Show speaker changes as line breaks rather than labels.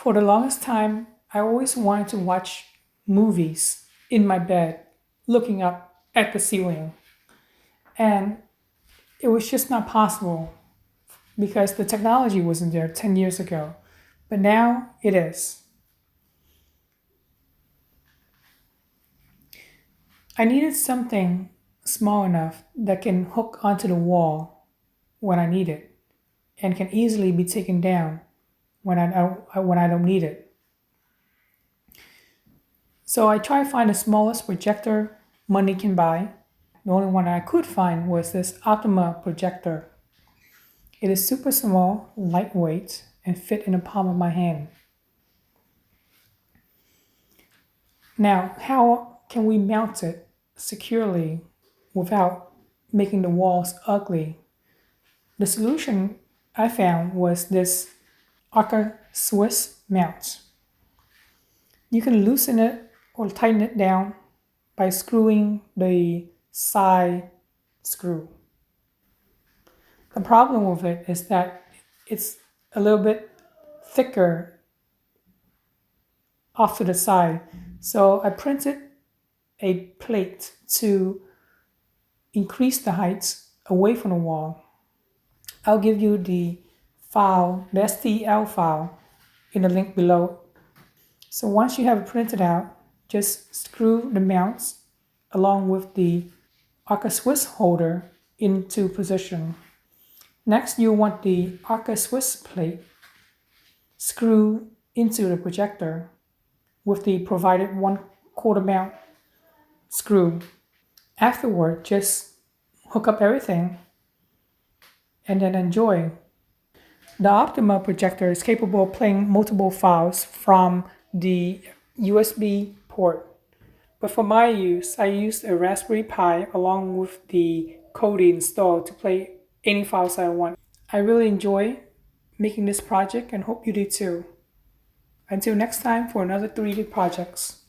For the longest time, I always wanted to watch movies in my bed, looking up at the ceiling. And it was just not possible because the technology wasn't there 10 years ago. But now it is. I needed something small enough that can hook onto the wall when I need it and can easily be taken down when I don't need it. So I tried to find the smallest projector money can buy. The only one I could find was this Optima projector. It is super small, lightweight, and fit in the palm of my hand. Now, how can we mount it securely without making the walls ugly? The solution I found was this Arca Swiss mount. You can loosen it or tighten it down by screwing the side screw. The problem with it is that it's a little bit thicker off to the side. So I printed a plate to increase the height away from the wall. I'll give you the STL file in the link below. So once you have it printed out, just screw the mounts along with the Arca Swiss holder into position. Next, you want the Arca Swiss plate screw into the projector with the provided 1/4 mount screw. Afterward, just hook up everything and then enjoy. The Optima projector is capable of playing multiple files from the USB port. But for my use, I used a Raspberry Pi along with the Kodi installed to play any files I want. I really enjoy making this project and hope you do too. Until next time for another 3D projects.